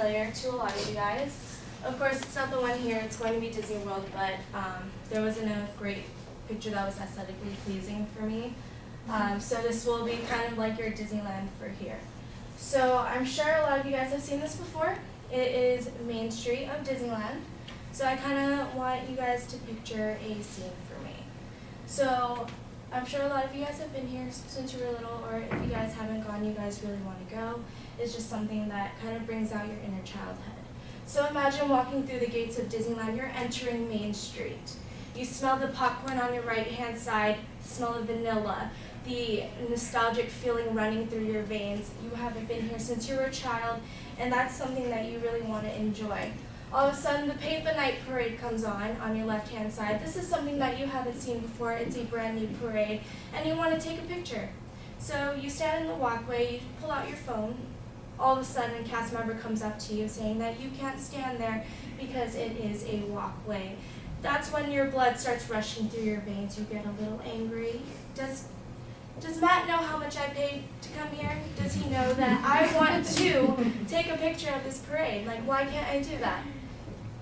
familiar to a lot of you guys. Of course, it's not the one here, it's going to be Disney World, but there wasn't a great picture that was aesthetically pleasing for me. So this will be kind of like your Disneyland for here. So I'm sure a lot of you guys have seen this before. It is Main Street of Disneyland. So I kind of want you guys to picture a scene for me. So I'm sure a lot of you guys have been here since you were little, or if you guys haven't gone, you guys really want to go. It's just something that kind of brings out your inner childhood. So imagine walking through the gates of Disneyland. You're entering Main Street. You smell the popcorn on your right-hand side, the smell of vanilla, the nostalgic feeling running through your veins. You haven't been here since you were a child, and that's something that you really want to enjoy. All of a sudden, the Paint the Night parade comes on your left-hand side. This is something that you haven't seen before. It's a brand new parade, and you want to take a picture. So you stand in the walkway, you pull out your phone. All of a sudden, a cast member comes up to you saying that you can't stand there because it is a walkway. That's when your blood starts rushing through your veins. You get a little angry. Does Matt know how much I paid to come here? Does he know that I want to take a picture of this parade? Like, why can't I do that?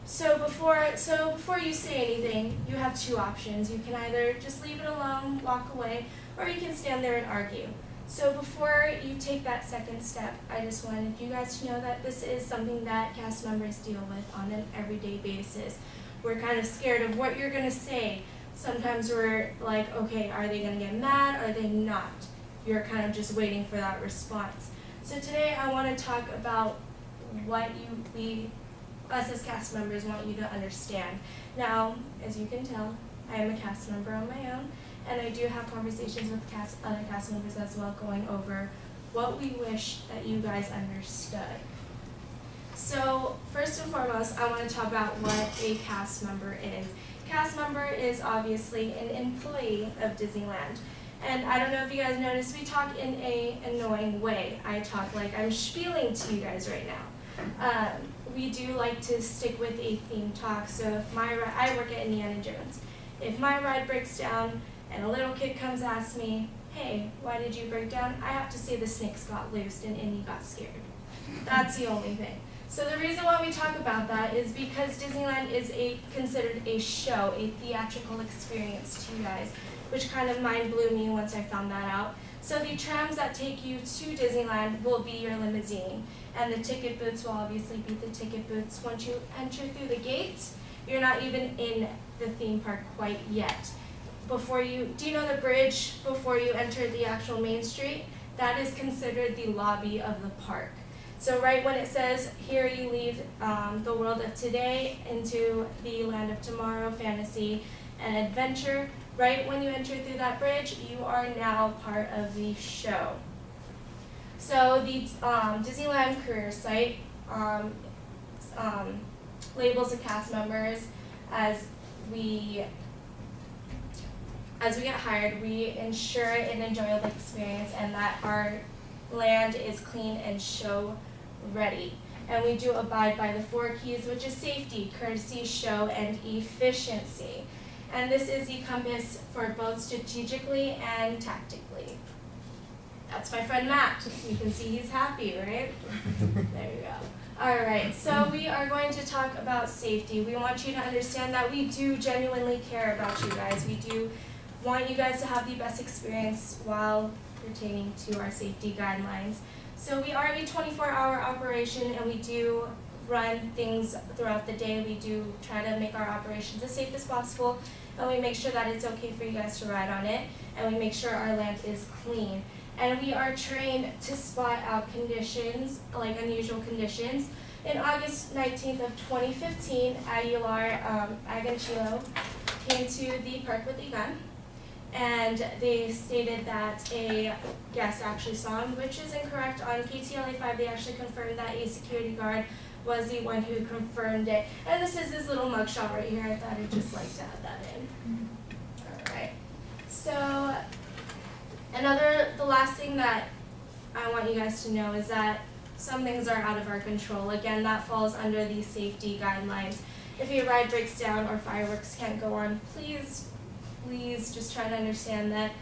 So before you say anything, you have two options. You can either just leave it alone, walk away, or you can stand there and argue. So before you take that second step, I just wanted you guys to know that this is something that cast members deal with on an everyday basis. We're kind of scared of what you're going to say. Sometimes we're like, okay, are they going to get mad? Are they not? You're kind of just waiting for that response. So today I want to talk about what us as cast members want you to understand. Now, as you can tell, I am a cast member on my own, and I do have conversations with other cast members as well, going over what we wish that you guys understood. So first and foremost, I want to talk about what a cast member is. Cast member is obviously an employee of Disneyland. And I don't know if you guys noticed, we talk in an annoying way. I talk like I'm spieling to you guys right now. We do like to stick with a theme talk. So if I work at Indiana Jones. If my ride breaks down and a little kid comes and asks me, hey, why did you break down? I have to say the snakes got loosed and Indy got scared. That's the only thing. So the reason why we talk about that is because Disneyland is considered a show, a theatrical experience to you guys, which kind of mind blew me once I found that out. So the trams that take you to Disneyland will be your limousine, and the ticket booths will obviously be the ticket booths. Once you enter through the gates, you're not even in the theme park quite yet. Do you know the bridge before you enter the actual Main Street? That is considered the lobby of the park. So right when it says, here you leave the world of today into the land of tomorrow, fantasy and adventure, right when you enter through that bridge, you are now part of the show. So the Disneyland career site labels the cast members as we get hired, we ensure an enjoyable experience and that our land is clean and show ready. And we do abide by the 4 keys, which is safety, courtesy, show, and efficiency. And this is the compass for both strategically and tactically. That's my friend Matt. You can see he's happy, right? There you go. All right, so we are going to talk about safety. We want you to understand that we do genuinely care about you guys. We do want you guys to have the best experience while pertaining to our safety guidelines. So we are a 24-hour operation, and we do run things throughout the day. We do try to make our operations as safe as possible, and we make sure that it's okay for you guys to ride on it, and we make sure our land is clean. And we are trained to spot out conditions, like unusual conditions. In August 19th of 2015, Aguilar Aganchilo came to the park with a gun. And they stated that a guest actually saw him, which is incorrect. On KTLA 5, they actually confirmed that a security guard was the one who confirmed it. And this is his little mugshot right here. I thought I'd just like to add that in. All right. So the last thing that I want you guys to know is that some things are out of our control. Again, that falls under the safety guidelines. If your ride breaks down or fireworks can't go on, please just try to understand that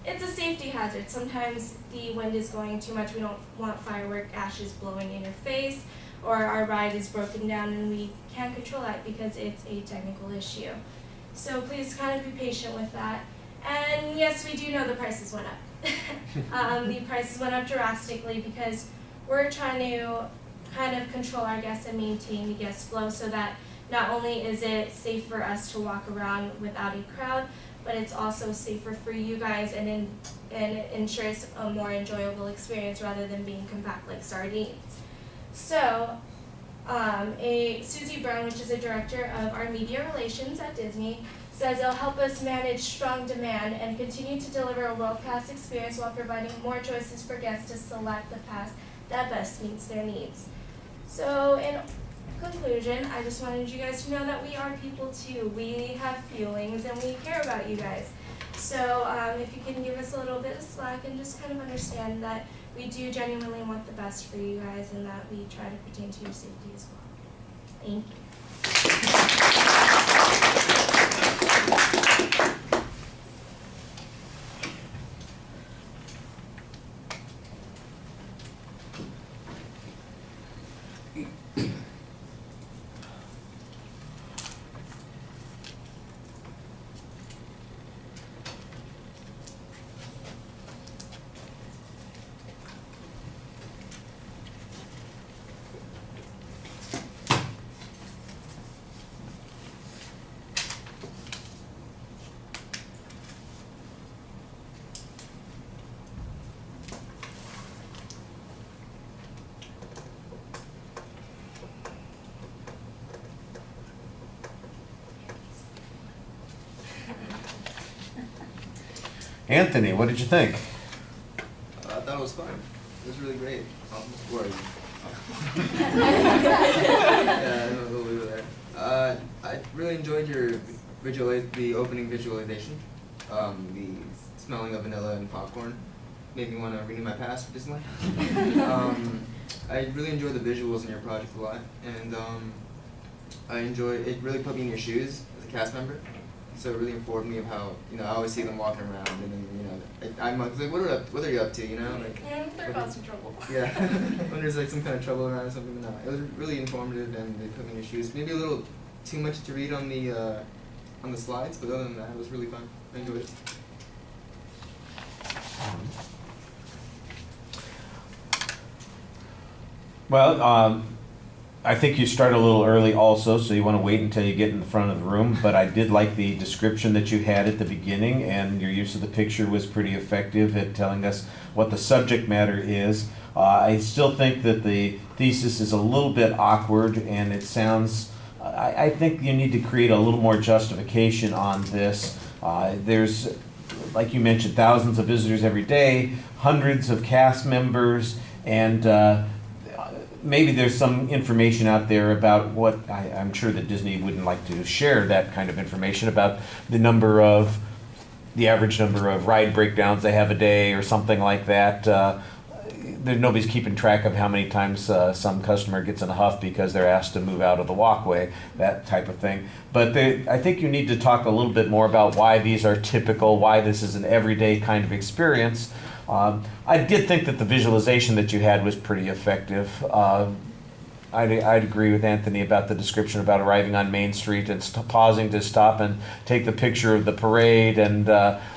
it's a safety hazard. Sometimes the wind is going too much. We don't want firework ashes blowing in your face. or our ride is broken down and we can't control that because it's a technical issue. So please kind of be patient with that. And yes, we do know the prices went up. The prices went up drastically because we're trying to kind of control our guests and maintain the guest flow so that not only is it safe for us to walk around without a crowd, but it's also safer for you guys and ensures a more enjoyable experience rather than being compact like sardines. So, Susie Brown, which is a director of our media relations at Disney, says it'll help us manage strong demand and continue to deliver a world-class experience while providing more choices for guests to select the pass that best meets their needs. So in conclusion, I just wanted you guys to know that we are people too. We have feelings and we care about you guys. So if you can give us a little bit of slack and just kind of understand that we do genuinely want the best for you guys and that we try to pertain to your safety as well. Thank you. Anthony, what did you think? I thought it was fun. It was really great. Where are you? Yeah, we'll leave it there. I really enjoyed your the opening visualization. The smelling of vanilla and popcorn made me want to renew my pass for Disneyland. I really enjoyed the visuals in your project a lot, and it really put me in your shoes as a cast member. So it really informed me of how, I always see them walking around, and then, I'm like, what are you up to, Like, they're causing trouble. Yeah, when there's like some kind of trouble around or something. No, it was really informative, and they put me in your shoes. Maybe a little too much to read on the slides, but other than that, it was really fun. I enjoyed it. Well, I think you start a little early also, so you want to wait until you get in the front of the room, but I did like the description that you had at the beginning, and your use of the picture was pretty effective at telling us what the subject matter is. I still think that the thesis is a little bit awkward, and it sounds, I think you need to create a little more justification on this. There's, like you mentioned, thousands of visitors every day, hundreds of cast members, and maybe there's some information out there about what, I'm sure that Disney wouldn't like to share that kind of information about the average number of ride breakdowns they have a day or something like that. Nobody's keeping track of how many times some customer gets in a huff because they're asked to move out of the walkway, that type of thing. But I think you need to talk a little bit more about why these are typical, why this is an everyday kind of experience. I did think that the visualization that you had was pretty effective. I'd agree with Anthony about the description about arriving on Main Street and pausing to stop and take the picture of the parade and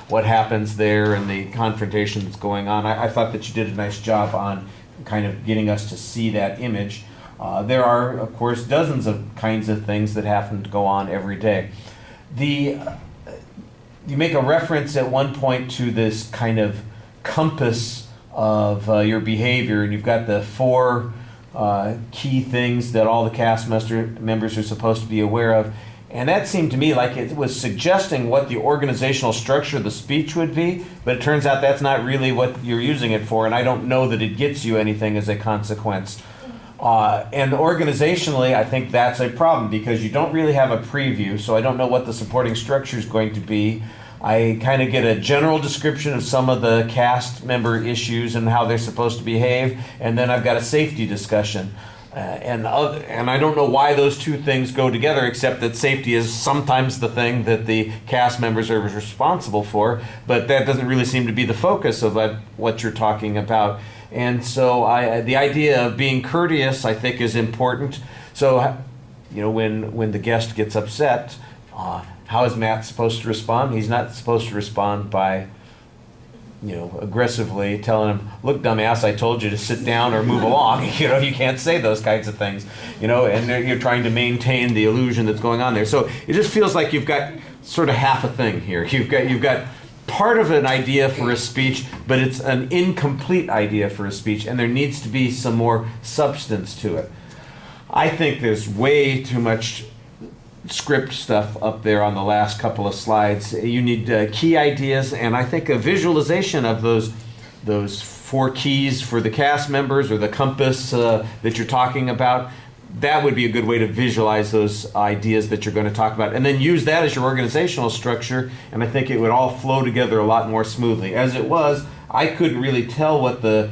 what happens there and the confrontation that's going on. I thought that you did a nice job on kind of getting us to see that image. There are, of course, dozens of kinds of things that happen to go on every day. You make a reference at one point to this kind of compass of your behavior, and you've got the 4 key things that all the cast members are supposed to be aware of, and that seemed to me like it was suggesting what the organizational structure of the speech would be, but it turns out that's not really what you're using it for, and I don't know that it gets you anything as a consequence. And organizationally, I think that's a problem because you don't really have a preview, so I don't know what the supporting structure is going to be. I kind of get a general description of some of the cast member issues and how they're supposed to behave, and then I've got a safety discussion. And I don't know why those two things go together, except that safety is sometimes the thing that the cast members are responsible for, but that doesn't really seem to be the focus of what you're talking about. And so the idea of being courteous, I think, is important. So, when the guest gets upset, how is Matt supposed to respond? He's not supposed to respond by, aggressively telling him, "Look, dumbass, I told you to sit down or move along." You can't say those kinds of things, and you're trying to maintain the illusion that's going on there. So it just feels like you've got sort of half a thing here. You've got part of an idea for a speech, but it's an incomplete idea for a speech, and there needs to be some more substance to it. I think there's way too much script stuff up there on the last couple of slides. You need key ideas, and I think a visualization of those 4 keys for the cast members, or the compass that you're talking about. That would be a good way to visualize those ideas that you're going to talk about, and then use that as your organizational structure, and I think it would all flow together a lot more smoothly. As it was, I couldn't really tell what the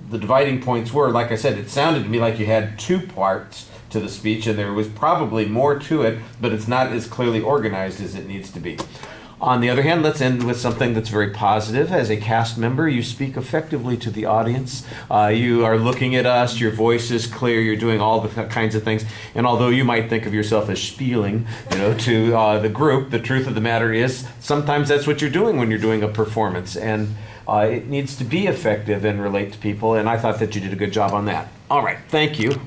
dividing points were. Like I said, it sounded to me like you had 2 parts to the speech, and there was probably more to it, but it's not as clearly organized as it needs to be. On the other hand, let's end with something that's very positive. As a cast member, you speak effectively to the audience. You are looking at us, your voice is clear, you're doing all the kinds of things. And although you might think of yourself as spieling, to the group, the truth of the matter is sometimes that's what you're doing when you're doing a performance. And it needs to be effective and relate to people, and I thought that you did a good job on that. All right, thank you.